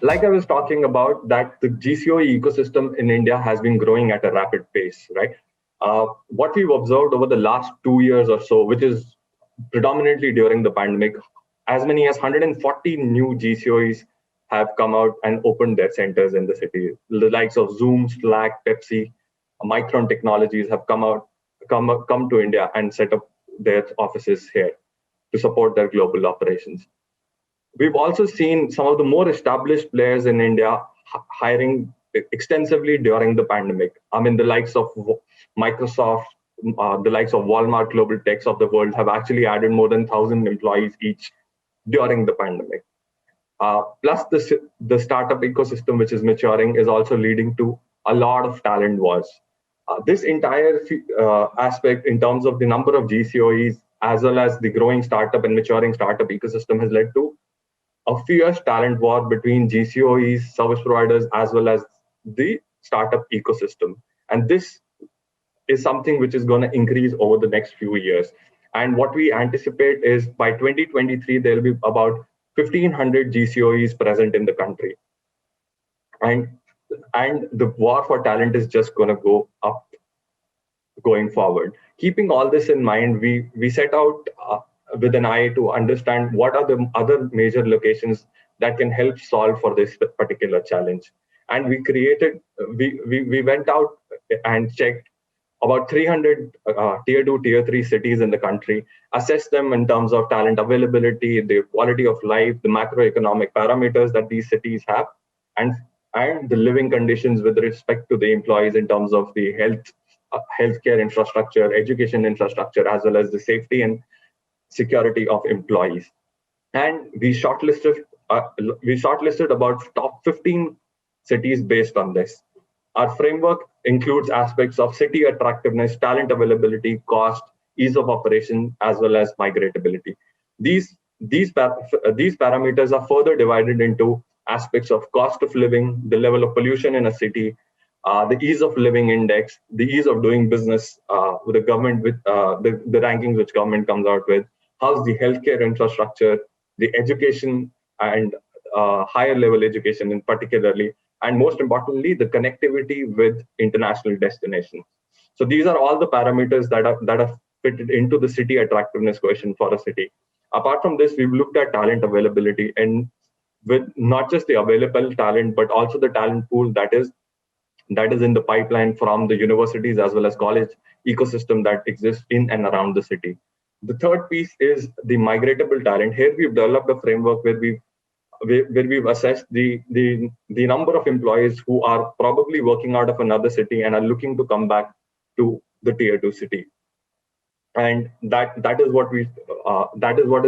like I was talking about, that the GCOE ecosystem in India has been growing at a rapid pace, right? What we've observed over the last 2 years or so, which is predominantly during the pandemic, as many as 140 new GCOEs have come out and opened their centers in the city. The likes of Zoom, Slack, Pepsi, Micron Technologies have come to India and set up their offices here to support their global operations. We've also seen some of the more established players in India hiring extensively during the pandemic. I mean, the likes of Microsoft, the likes of Walmart, Global Techs of the world have actually added more than 1,000 employees each during the pandemic. Plus, the startup ecosystem, which is maturing, is also leading to a lot of talent wars. This entire aspect, in terms of the number of GCOEs, as well as the growing startup and maturing startup ecosystem, has led to a fierce talent war between GCOEs, service providers, as well as the startup ecosystem. And this is something which is going to increase over the next few years. And what we anticipate is by 2023, there will be about 1,500 GCOEs present in the country. And the war for talent is just going to go up going forward. Keeping all this in mind, we set out with an eye to understand what are the other major locations that can help solve for this particular challenge. And we went out and checked about 300 tier 2, tier 3 cities in the country, assessed them in terms of talent availability, the quality of life, the macroeconomic parameters that these cities have, and the living conditions with respect to the employees in terms of the healthcare infrastructure, education infrastructure, as well as the safety and security of employees. And we shortlisted about top 15 cities based on this. Our framework includes aspects of city attractiveness, talent availability, cost, ease of operation, as well as migratability. These parameters are further divided into aspects of cost of living, the level of pollution in a city, the ease of living index, the ease of doing business with the government, with the rankings which government comes out with, how's the healthcare infrastructure, the education and higher level education in particularly, and most importantly, the connectivity with international destinations. So these are all the parameters that are fitted into the city attractiveness question for a city. Apart from this, we've looked at talent availability, and with not just the available talent, but also the talent pool that is in the pipeline from the universities as well as college ecosystem that exists in and around the city. The third piece is the migratable talent. Here we've developed a framework where we've assessed the number of employees who are probably working out of another city and are looking to come back to the tier 2 city. And that is what is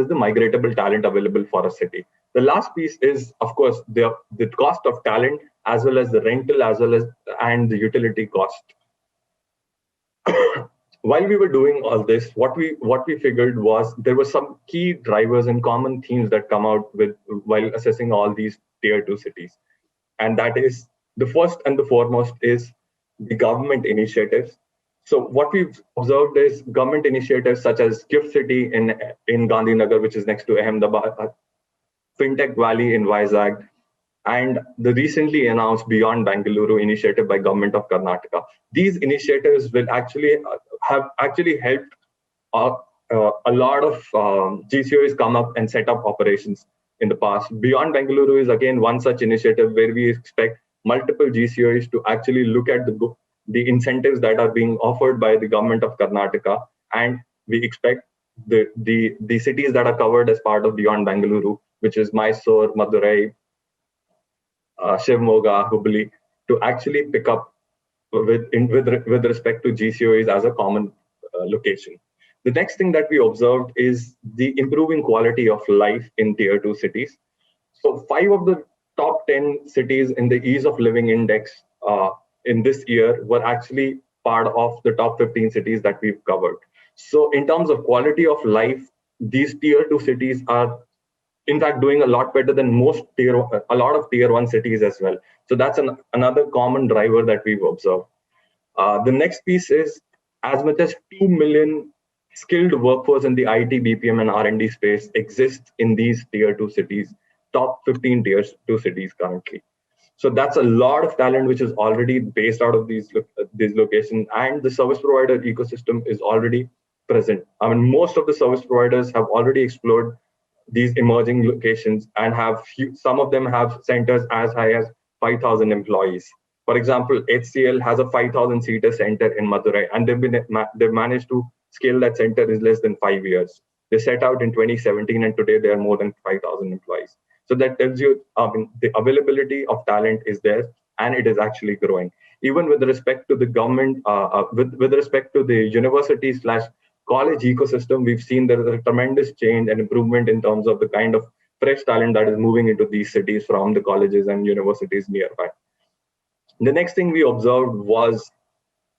the migratable talent available for a city. The last piece is, of course, the cost of talent, as well as the rental, and the utility cost. While we were doing all this, what we figured was there were some key drivers and common themes that come out with while assessing all these tier 2 cities. And that is, the first and the foremost is the government initiatives. So what we've observed is government initiatives such as Gift City in Gandhinagar, which is next to Ahmedabad, FinTech Valley in Vizag, and the recently announced Beyond Bengaluru initiative by Government of Karnataka. These initiatives will have helped a lot of GCOs come up and set up operations in the past. Beyond Bengaluru is again one such initiative where we expect multiple GCOs to actually look at the incentives that are being offered by the Government of Karnataka, and we expect the cities that are covered as part of Beyond Bengaluru, which is Mysore, Madurai, Shivamogga, Hubli, to actually pick up with respect to GCOEs as a common location. The next thing that we observed is the improving quality of life in tier 2 cities. So 5 of the top 10 cities in the ease of living index in this year were actually part of the top 15 cities that we've covered. So in terms of quality of life, these tier 2 cities are in fact doing a lot better than a lot of tier 1 cities as well. So that's another common driver that we've observed. The next piece is, as much as 2 million skilled workforce in the IT, BPM, and R&D space exists in these tier 2 cities. top 15 tier 2 cities currently. So that's a lot of talent which is already based out of these locations, and the service provider ecosystem is already present. I mean, most of the service providers have already explored these emerging locations and some of them have centers as high as 5,000 employees. For example, HCL has a 5,000 seater center in Madurai, and they've managed to scale that center in less than 5 years. They set out in 2017, and today they are more than 5,000 employees. So that tells you, the availability of talent is there, and it is actually growing. Even with respect to the government, with respect to the university slash college ecosystem, we've seen there is a tremendous change and improvement in terms of the kind of fresh talent that is moving into these cities from the colleges and universities nearby. The next thing we observed was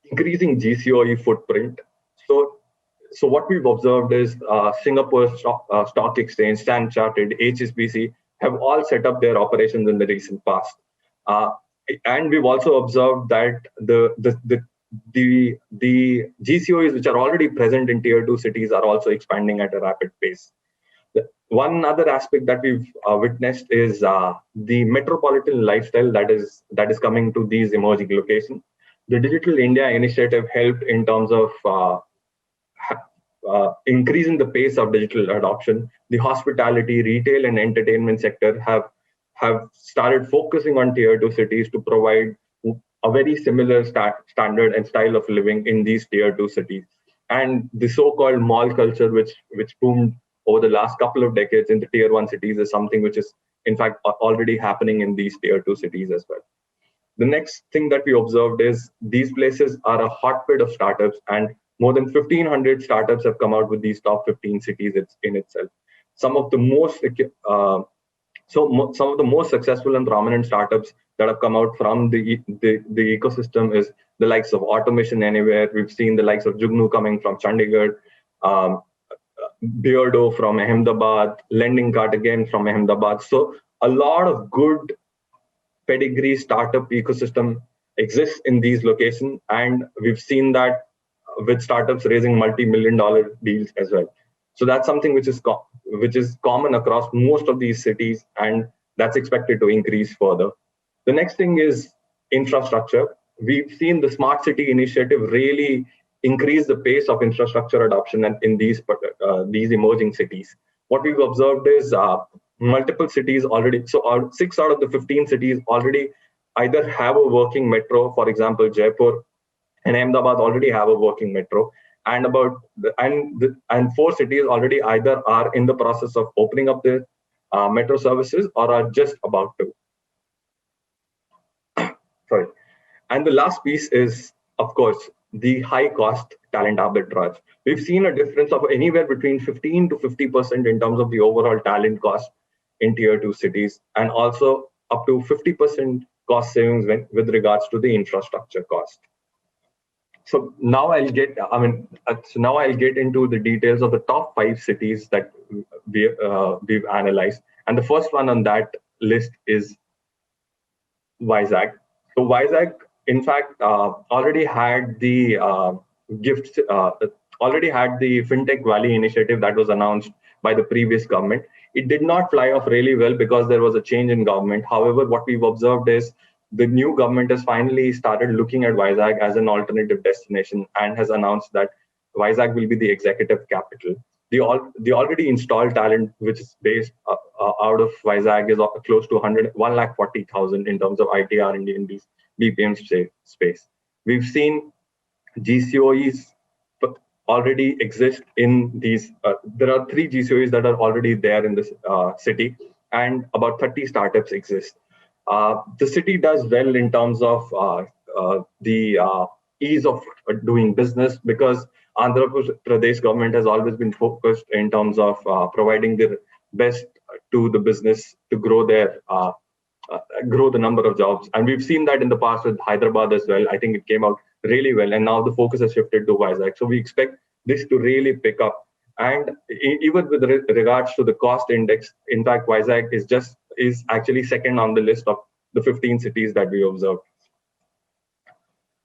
increasing GCOE footprint. So what we've observed is Singapore Stock Exchange, Standard Chartered, HSBC have all set up their operations in the recent past. And we've also observed that the GCOEs which are already present in tier 2 cities are also expanding at a rapid pace. One other aspect that we've witnessed is the metropolitan lifestyle that is coming to these emerging locations. The Digital India initiative helped in terms of increasing the pace of digital adoption. The hospitality, retail, and entertainment sector have started focusing on tier 2 cities to provide a very similar standard and style of living in these tier 2 cities. And the so-called mall culture, which boomed over the last couple of decades in the tier 1 cities, is something which is in fact already happening in these tier 2 cities as well. The next thing that we observed is these places are a hotbed of startups, and more than 1,500 startups have come out with these top 15 cities in itself. Some of the most successful and prominent startups that have come out from the ecosystem is the likes of Automation Anywhere. We've seen the likes of Jugnu coming from Chandigarh, Beardo from Ahmedabad, Lending Cart again from Ahmedabad. So a lot of good pedigree startup ecosystem exists in these locations, and we've seen that with startups raising multi-million-dollar deals as well. So that's something which is common across most of these cities, and that's expected to increase further. The next thing is infrastructure. We've seen the Smart City initiative really increase the pace of infrastructure adoption in these emerging cities. What we've observed is multiple cities already, so 6 out of the 15 cities already either have a working metro. For example, Jaipur and Ahmedabad already have a working metro, and 4 cities already either are in the process of opening up their metro services or are just about to. Sorry. And the last piece is, of course, the high cost talent arbitrage. We've seen a difference of anywhere between 15 to 50% in terms of the overall talent cost in tier 2 cities, and also up to 50% cost savings with regards to the infrastructure cost. So now I'll get into the details of the top 5 cities that we've analyzed. And the first one on that list is Vizag. So Vizag, in fact, already had the FinTech Valley initiative that was announced by the previous government. It did not fly off really well because there was a change in government. However, what we've observed is the new government has finally started looking at Vizag as an alternative destination and has announced that Vizag will be the executive capital. The already installed talent, which is based out of Vizag, is close to 140,000 in terms of IT R&D in these BPM space. We've seen GCOEs already exist in these. There are 3 GCOEs that are already there in this city, and about 30 startups exist. The city does well in terms of the ease of doing business, because Andhra Pradesh government has always been focused in terms of providing the best to the business to grow the number of jobs. And we've seen that in the past with Hyderabad as well. I think it came out really well, and now the focus has shifted to Vizag. So we expect this to really pick up. And even with regards to the cost index, in fact, Vizag is actually second on the list of the 15 cities that we observed.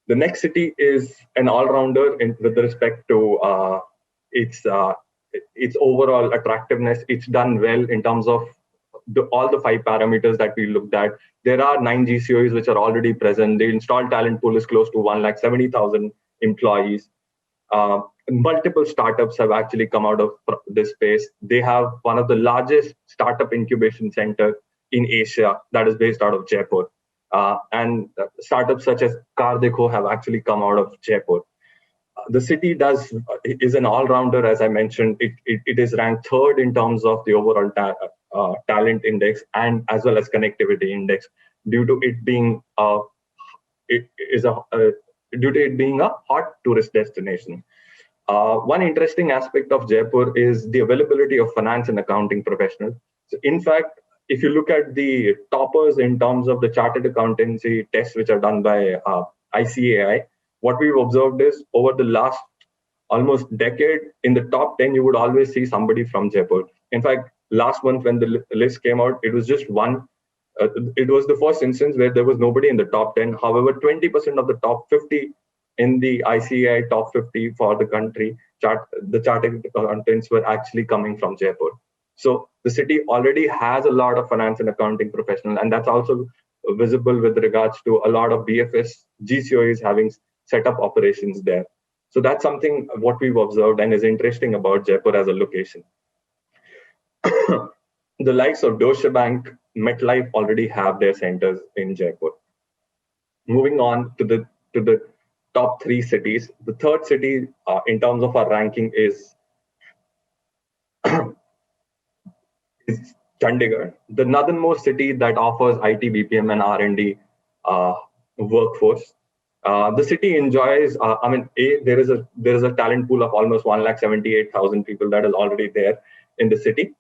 The next city is an all-rounder with respect to its overall attractiveness. It's done well in terms of all the 5 parameters that we looked at, there are 9 GCOEs which are already present. The installed talent pool is close to 170,000 employees. Multiple startups have actually come out of this space. They have one of the largest startup incubation center in Asia that is based out of Jaipur. And startups such as Car Dekho have actually come out of Jaipur. The city is an all-rounder, as I mentioned. It is ranked third in terms of the overall talent index and as well as connectivity index, due to it being due to it being a hot tourist destination. One interesting aspect of Jaipur is the availability of finance and accounting professionals. So in fact, if you look at the toppers in terms of the chartered accountancy tests which are done by ICAI, what we've observed is over the last almost decade, in the top 10, you would always see somebody from Jaipur. In fact, last month when the list came out, it was just one. It was the first instance where there was nobody in the top 10. However, 20% of the top 50 in the ICAI top 50 for the country, the chartered accountants were actually coming from Jaipur. So the city already has a lot of finance and accounting professionals, and that's also visible with regards to a lot of BFS GCOEs having set up operations there. So that's something what we've observed and is interesting about Jaipur as a location. The likes of Deutsche Bank, MetLife already have their centers in Jaipur. Moving on to the top 3 cities. The third city in terms of our ranking is Chandigarh, the northernmost city that offers IT, BPM, and R&D workforce. The city enjoys. There is a talent pool of almost 178,000 people that is already there in the city.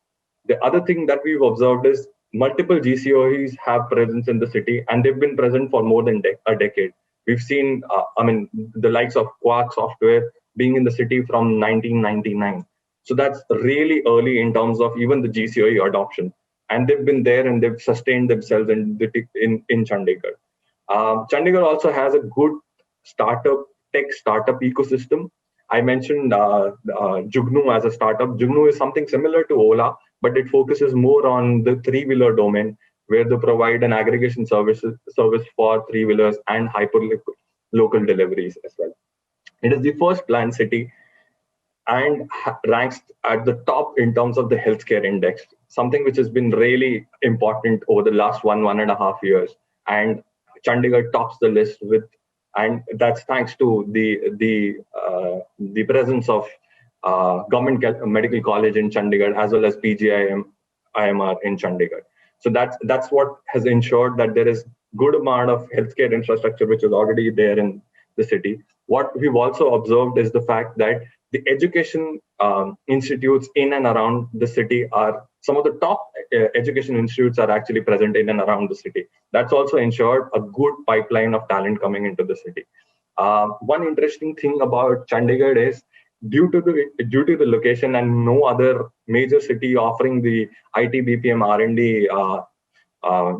The other thing that we've observed is multiple GCOEs have presence in the city, and they've been present for more than a decade. We've seen, the likes of Quark Software being in the city from 1999. So that's really early in terms of even the GCOE adoption. And they've been there and they've sustained themselves in Chandigarh. Chandigarh also has a good tech startup ecosystem. I mentioned Jugnu as a startup. Jugnu is something similar to Ola, but it focuses more on the 3-wheeler domain, where they provide an aggregation service for 3-wheelers and hyper-local deliveries as well. It is the first planned city and ranks at the top in terms of the healthcare index, something which has been really important over the last 1.5 years. And Chandigarh tops the list and that's thanks to the presence of Government Medical College in Chandigarh as well as PGIMR in Chandigarh. So that's what has ensured that there is good amount of healthcare infrastructure which is already there in the city. What we've also observed is the fact that the education institutes in and around the city are some of the top education institutes are actually present in and around the city. That's also ensured a good pipeline of talent coming into the city. One interesting thing about Chandigarh is due to the location and no other major city offering the IT, BPM, R&D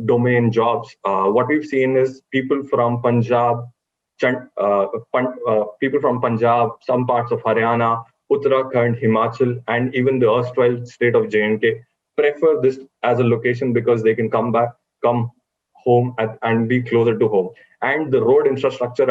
domain jobs, what we've seen is people from Punjab, some parts of Haryana, Uttarakhand, Himachal, and even the erstwhile state of J&K prefer this as a location because they can come home and be closer to home. And the road infrastructure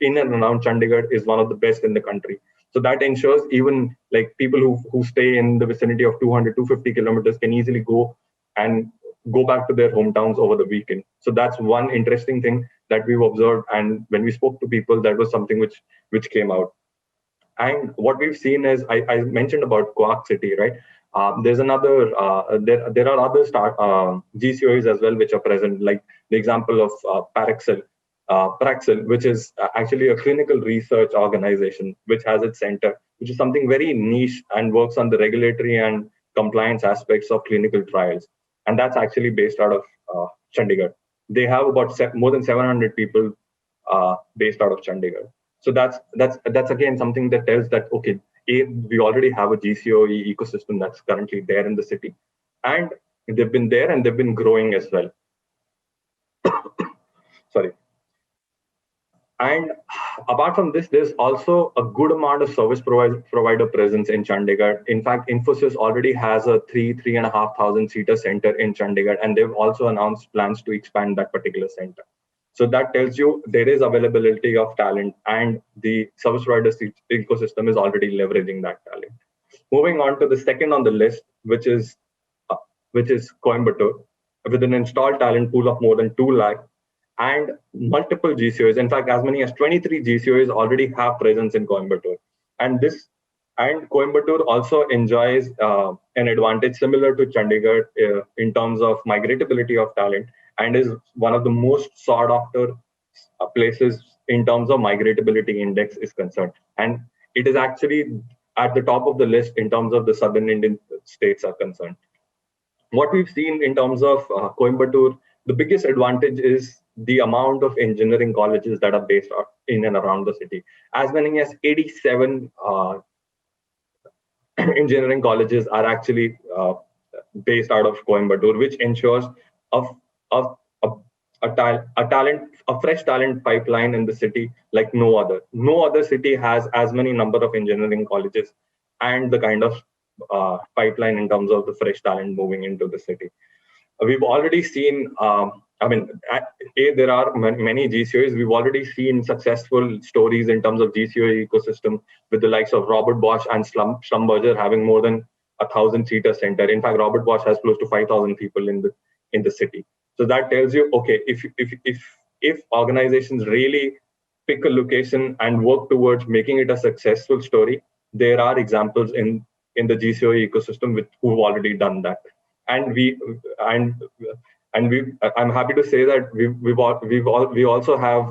in and around Chandigarh is one of the best in the country. So that ensures even like people who stay in the vicinity of 200, 250 kilometers can easily go back to their hometowns over the weekend. So that's one interesting thing that we've observed. And when we spoke to people, that was something which came out. And what we've seen is, I mentioned about Quark City, right? There's another, there are other GCOEs as well, which are present, like the example of Praxil, which is actually a clinical research organization, which has its center, which is something very niche and works on the regulatory and compliance aspects of clinical trials. And that's actually based out of Chandigarh. They have about more than 700 people based out of Chandigarh. So that's again something that tells that, okay, we already have a GCOE ecosystem that's currently there in the city, and they've been there and they've been growing as well. Sorry. And apart from this, there's also a good amount of service provider presence in Chandigarh. In fact, Infosys already has a 3,500 seater center in Chandigarh, and they've also announced plans to expand that particular center. So that tells you there is availability of talent, and the service provider ecosystem is already leveraging that talent. Moving on to the second on the list, uh, which is Coimbatore, with an installed talent pool of more than 2 lakh and multiple GCOs. In fact, as many as 23 GCOs already have presence in Coimbatore. And Coimbatore also enjoys an advantage similar to Chandigarh in terms of migratability of talent, and is one of the most sought after places in terms of migratability index is concerned. And it is actually at the top of the list in terms of the southern Indian states are concerned. What we've seen in terms of Coimbatore, the biggest advantage is the amount of engineering colleges that are based in and around the city. As many as 87 engineering colleges are actually based out of Coimbatore, which ensures a, a, a, a fresh talent pipeline in the city like no other. No other city has as many number of engineering colleges and the kind of pipeline in terms of the fresh talent moving into the city. We've already seen, there are many GCOs. We've already seen successful stories in terms of GCO ecosystem with the likes of Robert Bosch and Schlumberger having more than 1,000-seater center. In fact, Robert Bosch has close to 5,000 people in the city. So that tells you, okay, if organizations really pick a location and work towards making it a successful story, there are examples in the GCO ecosystem who've already done that. And I'm happy to say that we also have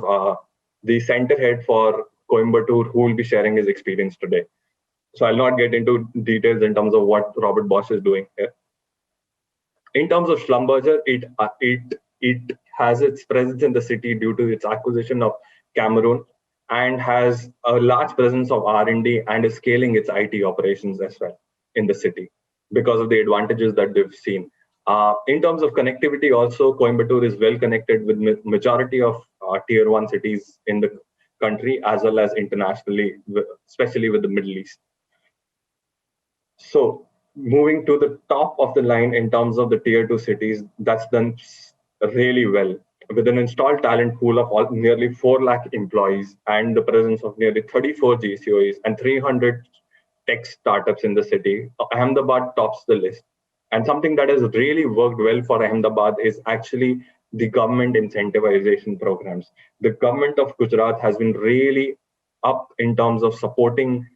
the center head for Coimbatore who will be sharing his experience today. So I'll not get into details in terms of what Robert Bosch is doing here. In terms of Schlumberger, it has its presence in the city due to its acquisition of Cameroon, and has a large presence of R&D and is scaling its IT operations as well in the city because of the advantages that they've seen. In terms of connectivity, also, Coimbatore is well connected with majority of tier 1 cities in the country, as well as internationally, especially with the Middle East. So moving to the top of the line in terms of the tier 2 cities, that's done really well. With an installed talent pool of nearly 4 lakh employees and the presence of nearly 34 GCOs and 300 tech startups in the city, Ahmedabad tops the list. And something that has really worked well for Ahmedabad is actually the government incentivization programs. The government of Gujarat has been really up in terms of supporting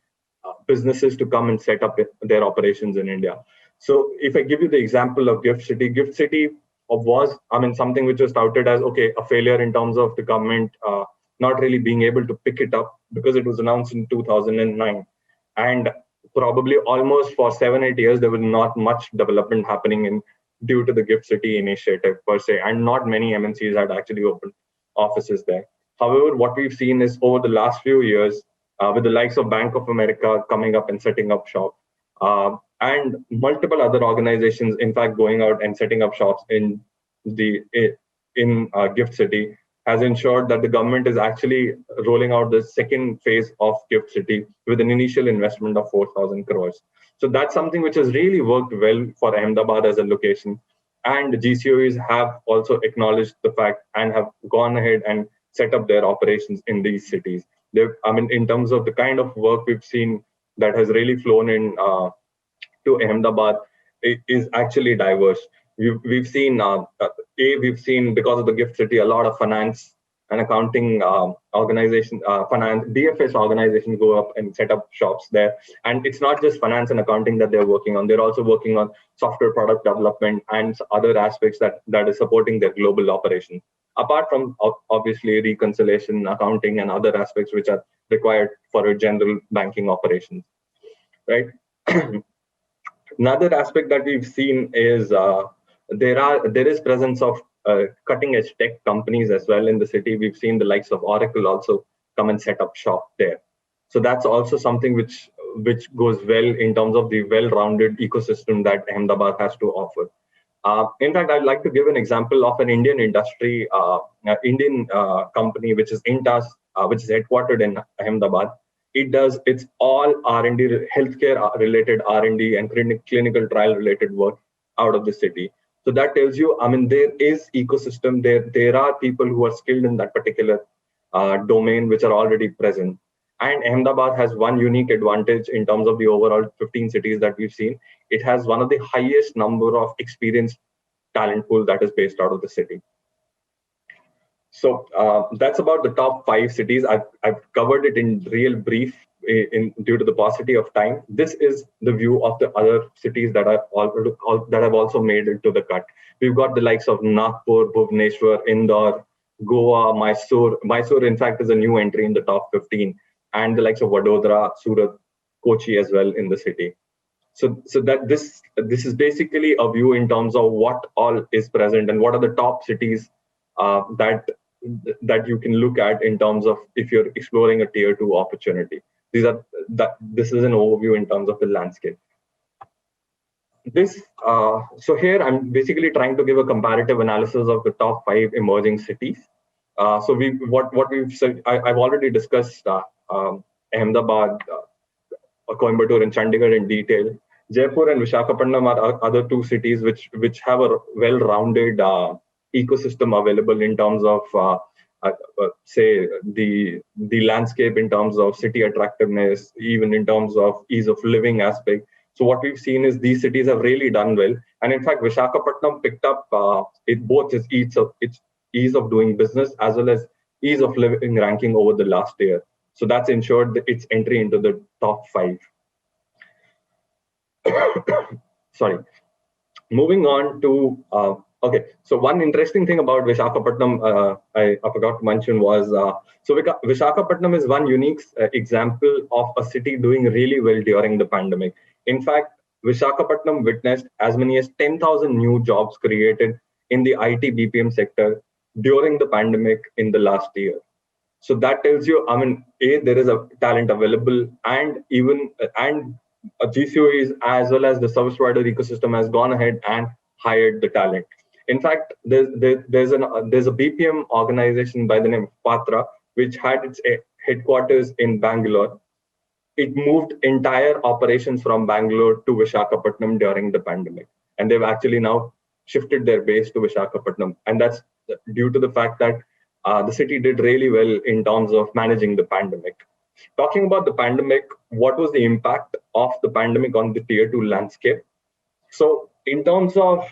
businesses to come and set up their operations in India. So if I give you the example of GIFT City was, something which was touted as, okay, a failure in terms of the government not really being able to pick it up because it was announced in 2009. And probably almost for 7-8 years, there was not much development happening due to the GIFT City initiative per se, and not many MNCs had actually opened offices there. However, what we've seen is over the last few years, with the likes of Bank of America coming up and setting up shop, and multiple other organizations, in fact, going out and setting up shops in GIFT City, has ensured that the government is actually rolling out the second phase of GIFT City with an initial investment of 4,000 crores. So that's something which has really worked well for Ahmedabad as a location. And the GCOs have also acknowledged the fact and have gone ahead and set up their operations in these cities. In terms of the kind of work we've seen that has really flown in to Ahmedabad, it is actually diverse. We've seen because of the GIFT City, a lot of finance and accounting organizations, DFS organizations go up and set up shops there. And it's not just finance and accounting that they're working on. They're also working on software product development and other aspects that is supporting their global operations. Apart from obviously reconciliation, accounting, and other aspects which are required for a general banking operations, right? Another aspect that we've seen is there is presence of cutting edge tech companies as well in the city. We've seen the likes of Oracle also come and set up shop there. So that's also something which goes well in terms of the well-rounded ecosystem that Ahmedabad has to offer. In fact, I'd like to give an example of an Indian industry, Indian company, which is Intas, which is headquartered in Ahmedabad. It's all R&D, healthcare related R&D and clinical trial related work out of the city. So that tells you, I mean, there is ecosystem there. There are people who are skilled in that particular domain, which are already present. And Ahmedabad has one unique advantage in terms of the overall 15 cities that we've seen. It has one of the highest number of experienced talent pool that is based out of the city. So that's about the top 5 cities. I've covered it in real brief due to the paucity of time. This is the view of the other cities that are that have also made it to the cut. We've got the likes of Nagpur, Bhubaneswar, Indore, Goa, Mysore. Mysore, in fact, is a new entry in the top 15, and the likes of Vadodara, Surat, Kochi as well in the city. So that this is basically a view in terms of what all is present and what are the top cities that you can look at in terms of if you're exploring a tier 2 opportunity. This is an overview in terms of the landscape. So here I'm basically trying to give a comparative analysis of the top 5 emerging cities. So what we've said, I've already discussed Ahmedabad, Coimbatore and Chandigarh in detail. Jaipur and Visakhapatnam are other 2 cities which have a well-rounded ecosystem available in terms of say the landscape, in terms of city attractiveness, even in terms of ease of living aspect. So what we've seen is these cities have really done well, and in fact Visakhapatnam picked up both its ease of doing business as well as ease of living ranking over the last year. So that's ensured its entry into the top 5. Sorry. Moving on to okay. So one interesting thing about Visakhapatnam I forgot to mention was so Visakhapatnam is one unique example of a city doing really well during the pandemic. In fact, Visakhapatnam witnessed as many as 10,000 new jobs created in the IT BPM sector during the pandemic in the last year. So that tells you, I mean, there is a talent available, and GCOEs as well as the service provider ecosystem has gone ahead and hired the talent. In fact, there's a BPM organization by the name of Patra, which had its headquarters in Bangalore. It moved entire operations from Bangalore to Visakhapatnam during the pandemic, and they've actually now shifted their base to Visakhapatnam, and that's due to the fact that the city did really well in terms of managing the pandemic. Talking about the pandemic, what was the impact of the pandemic on the tier 2 landscape? So in terms of,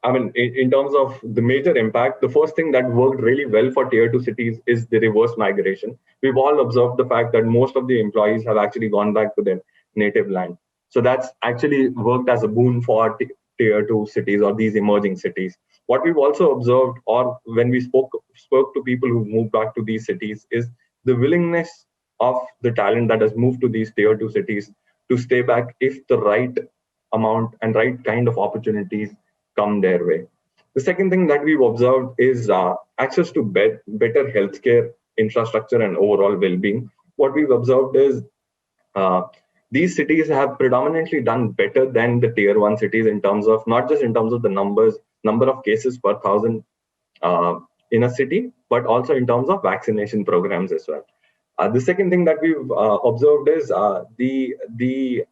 in terms of the major impact, the first thing that worked really well for tier 2 cities is the reverse migration. We've all observed the fact that most of the employees have actually gone back to their native land. So that's actually worked as a boon for tier 2 cities or these emerging cities. What we've also observed, or when we spoke to people who moved back to these cities, is the willingness of the talent that has moved to these tier 2 cities to stay back if the right amount and right kind of opportunities come their way. The second thing that we've observed is access to better healthcare infrastructure and overall well-being. What we've observed is these cities have predominantly done better than the tier 1 cities in terms of, not just in terms of the number of cases per thousand in a city, but also in terms of vaccination programs as well. The second thing that we've observed is the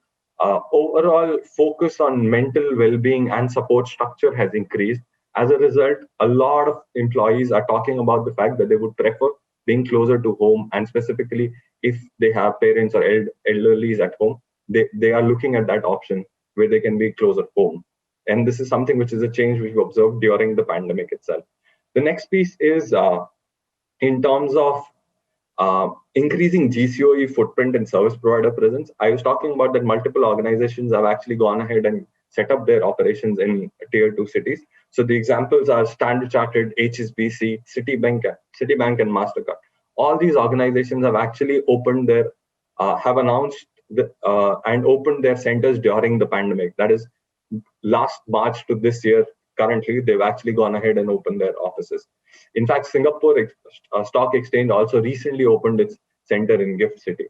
overall focus on mental well-being and support structure has increased. As a result, a lot of employees are talking about the fact that they would prefer being closer to home, and specifically if they have parents or elderlies at home, they are looking at that option where they can be closer home. And this is something which is a change we've observed during the pandemic itself. The next piece is in terms of increasing GCOE footprint and service provider presence. I was talking about that multiple organizations have actually gone ahead and set up their operations in tier 2 cities. So the examples are Standard Chartered, HSBC, Citibank, and MasterCard. All these organizations have actually opened their, have announced and opened their centers during the pandemic. That is last March to this year. Currently, they've actually gone ahead and opened their offices. In fact, Singapore Stock Exchange also recently opened its center in Gift City.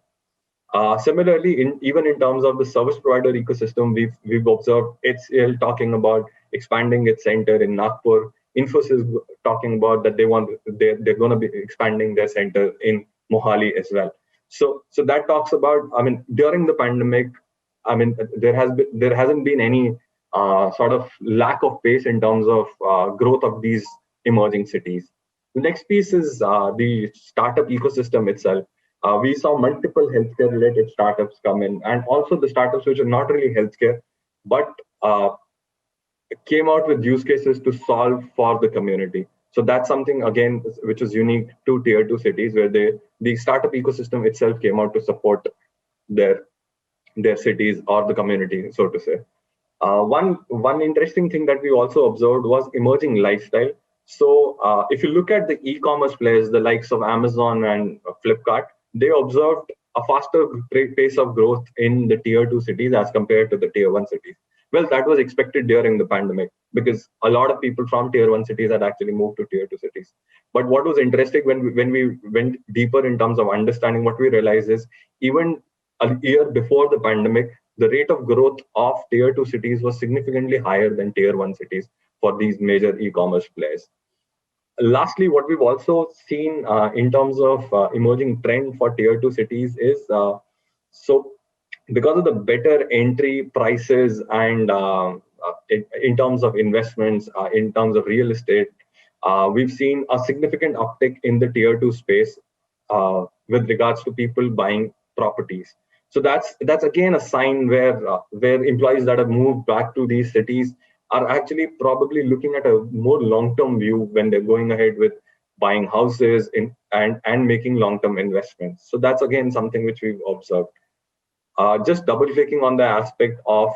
Similarly, even in terms of the service provider ecosystem, we've observed HCL talking about expanding its center in Nagpur, Infosys talking about that they're going to be expanding their center in Mohali as well. So that talks about, I mean, during the pandemic, I mean, there hasn't been any sort of lack of pace in terms of growth of these emerging cities. The next piece is the startup ecosystem itself. We saw multiple healthcare related startups come in, and also the startups which are not really healthcare, but came out with use cases to solve for the community. So that's something again which is unique to tier 2 cities, where the startup ecosystem itself came out to support their cities or the community, so to say. One interesting thing that we also observed was emerging lifestyle. So if you look at the e-commerce players, the likes of Amazon and Flipkart, they observed a faster pace of growth in the tier 2 cities as compared to the tier 1 cities. Well, that was expected during the pandemic because a lot of people from tier 1 cities had actually moved to tier 2 cities. But what was interesting when we went deeper in terms of understanding, what we realized is even a year before the pandemic, the rate of growth of tier 2 cities was significantly higher than tier 1 cities for these major e-commerce players. Lastly, what we've also seen in terms of emerging trend for tier 2 cities is so because of the better entry prices and in terms of investments, in terms of real estate, we've seen a significant uptick in the tier 2 space with regards to people buying properties. So that's again a sign where employees that have moved back to these cities are actually probably looking at a more long-term view when they're going ahead with buying houses and making long-term investments. So that's again something which we've observed. Just double-clicking on the aspect of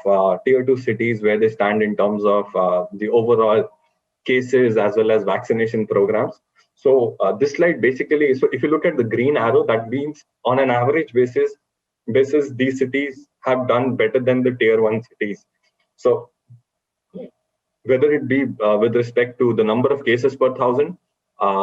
tier 2 cities, where they stand in terms of the overall cases as well as vaccination programs. So this slide basically, so if you look at the green arrow, that means on an average basis, these cities have done better than the tier 1 cities. So whether it be with respect to the number of cases per thousand,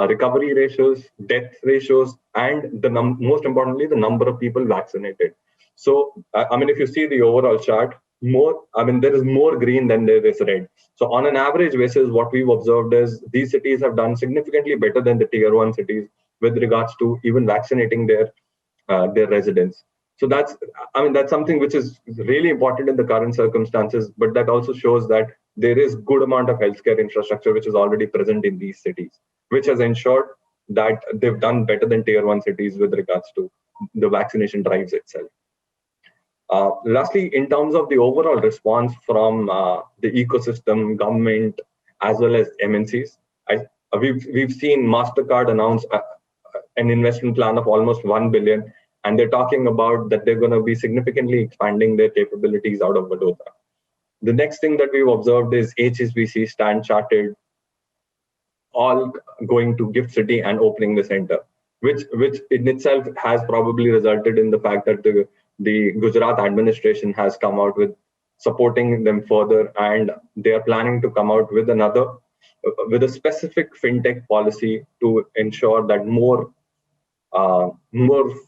recovery ratios, death ratios, and most importantly, the number of people vaccinated. So, I mean, if you see the overall chart, there is more green than there is red. So on an average basis, what we've observed is these cities have done significantly better than the tier 1 cities with regards to even vaccinating their residents. So that's something which is really important in the current circumstances, but that also shows that there is good amount of healthcare infrastructure which is already present in these cities, which has ensured that they've done better than tier 1 cities with regards to the vaccination drives itself. Lastly, in terms of the overall response from the ecosystem, government, as well as MNCs, we've seen MasterCard announce an investment plan of almost 1 billion, and they're talking about that they're going to be significantly expanding their capabilities out of Vadodara. The next thing that we've observed is HSBC, Standard Chartered, all going to GIFT City and opening the center, which in itself has probably resulted in the fact that the Gujarat administration has come out with supporting them further, and they are planning to come out with a specific fintech policy to ensure that more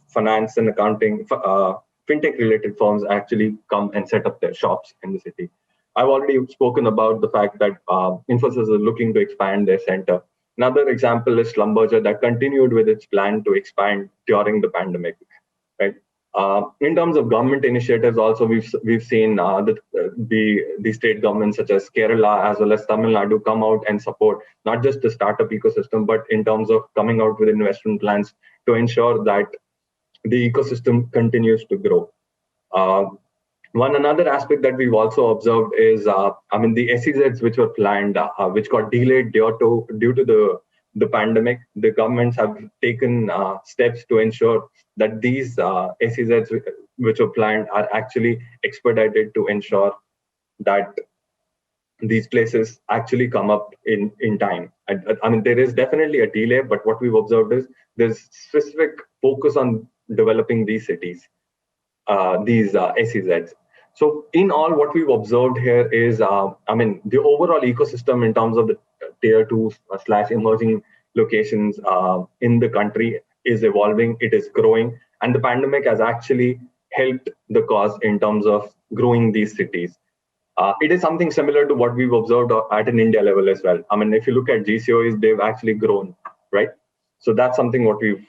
finance and accounting, fintech related firms actually come and set up their shops in the city. I've already spoken about the fact that Infosys is looking to expand their center. Another example is Schlumberger that continued with its plan to expand during the pandemic. Right. In terms of government initiatives, also we've seen the state governments such as Kerala as well as Tamil Nadu come out and support not just the startup ecosystem, but in terms of coming out with investment plans to ensure that the ecosystem continues to grow. Another aspect that we've also observed is, the SEZs which were planned, which got delayed due to the pandemic. The governments have taken steps to ensure that these SEZs which were planned are actually expedited to ensure that these places actually come up in time. There is definitely a delay, but what we've observed is there's specific focus on developing these cities, these SEZs. So in all, what we've observed here is, the overall ecosystem in terms of the tier 2 / emerging locations in the country is evolving, it is growing, and the pandemic has actually helped the cause in terms of growing these cities. It is something similar to what we've observed at an India level as well. I mean, if you look at GCOs, they've actually grown, right? So that's something what we've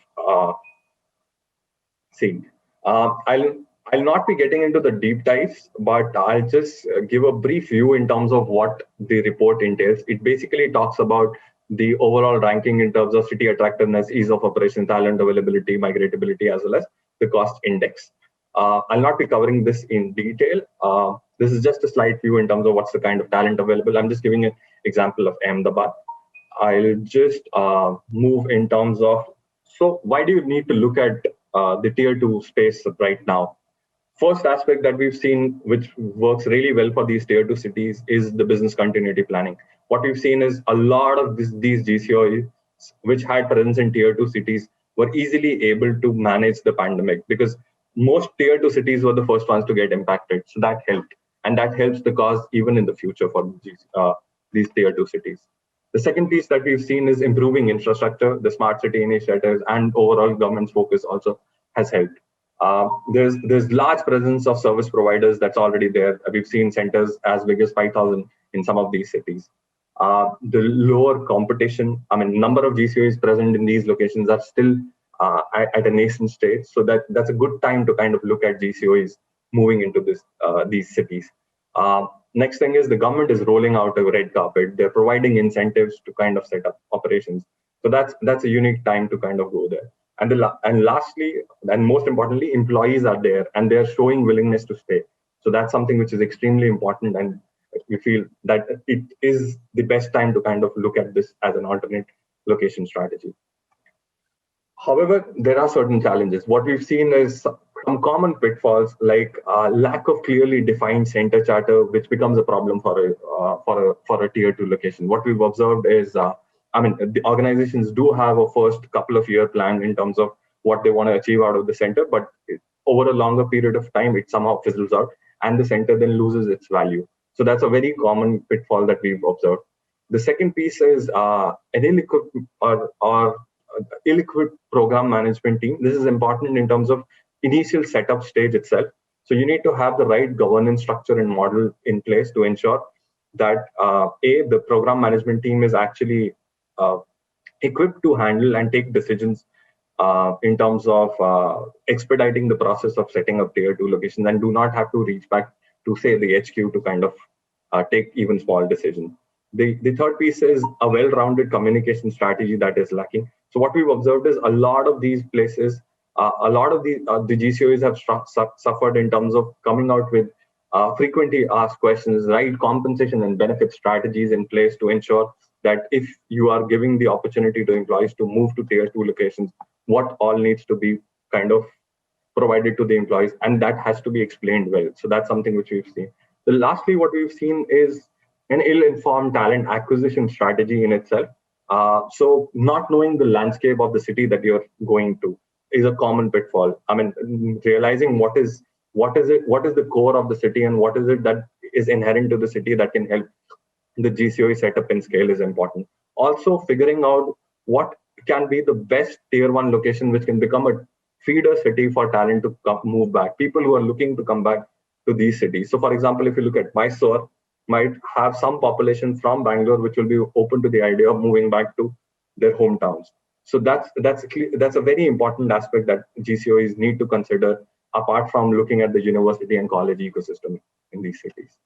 seen. I'll not be getting into the deep dives, but I'll just give a brief view in terms of what the report entails. It basically talks about the overall ranking in terms of city attractiveness, ease of operation, talent availability, migratability, as well as the cost index. I'll not be covering this in detail. This is just a slight view in terms of what's the kind of talent available. I'm just giving an example of Ahmedabad. I'll just move in terms of, so why do you need to look at the tier 2 space right now? First aspect that we've seen, which works really well for these tier 2 cities, is the business continuity planning. What we've seen is a lot of these GCOs, which had presence in tier 2 cities, were easily able to manage the pandemic because most tier 2 cities were the first ones to get impacted. So that helped. And that helps the cause even in the future for these tier 2 cities. The second piece that we've seen is improving infrastructure. The smart city initiatives and overall government's focus also has helped. There's large presence of service providers that's already there. We've seen centers as big as 5,000 in some of these cities. The lower competition, I mean, number of GCOs present in these locations are still at a nascent stage. So that's a good time to kind of look at GCOs moving into these cities. Next thing is the government is rolling out a red carpet. They're providing incentives to kind of set up operations. So that's a unique time to kind of go there. And lastly, and most importantly, employees are there and they're showing willingness to stay. So that's something which is extremely important. And we feel that it is the best time to kind of look at this as an alternate location strategy. However, there are certain challenges. What we've seen is some common pitfalls like lack of clearly defined center charter, which becomes a problem for a tier 2 location. What we've observed is, I mean, the organizations do have a first couple of year plan in terms of what they want to achieve out of the center, but over a longer period of time, it somehow fizzles out and the center then loses its value. So that's a very common pitfall that we've observed. The second piece is an ill-equipped or ill-equipped program management team. This is important in terms of initial setup stage itself. So you need to have the right governance structure and model in place to ensure that the program management team is actually equipped to handle and take decisions in terms of expediting the process of setting up tier 2 locations and do not have to reach back to say the HQ to kind of take even small decisions. The third piece is a well-rounded communication strategy that is lacking. So what we've observed is a lot of these places, a lot of the GCOs have suffered in terms of coming out with frequently asked questions, right compensation and benefit strategies in place to ensure that if you are giving the opportunity to employees to move to tier 2 locations, what all needs to be kind of provided to the employees, and that has to be explained well. So that's something which we've seen. Lastly, what we've seen is an ill-informed talent acquisition strategy in itself. So not knowing the landscape of the city that you're going to is a common pitfall. I mean, realizing what is the core of the city and what is it that is inherent to the city that can help the GCOE setup and scale is important. Also, figuring out what can be the best tier 1 location which can become a feeder city for talent to move back. People who are looking to come back to these cities. So, for example, if you look at Mysore, might have some population from Bangalore which will be open to the idea of moving back to their hometowns. So that's a very important aspect that GCOEs need to consider apart from looking at the university and college ecosystem in these cities.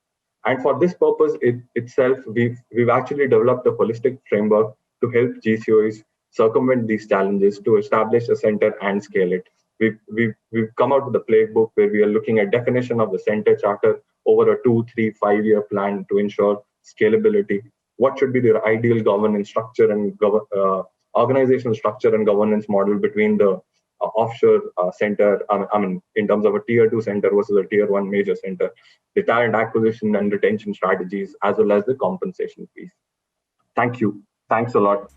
And for this purpose itself, we've actually developed a holistic framework to help GCOEs circumvent these challenges to establish a center and scale it. We've come out with a playbook where we are looking at definition of the center charter over a 2, 3, 5-year plan to ensure scalability. What should be the ideal governance structure and organizational structure and governance model between the offshore center, I mean, in terms of a tier 2 center versus a tier 1 major center, the talent acquisition and retention strategies, as well as the compensation piece. Thank you. Thanks a lot.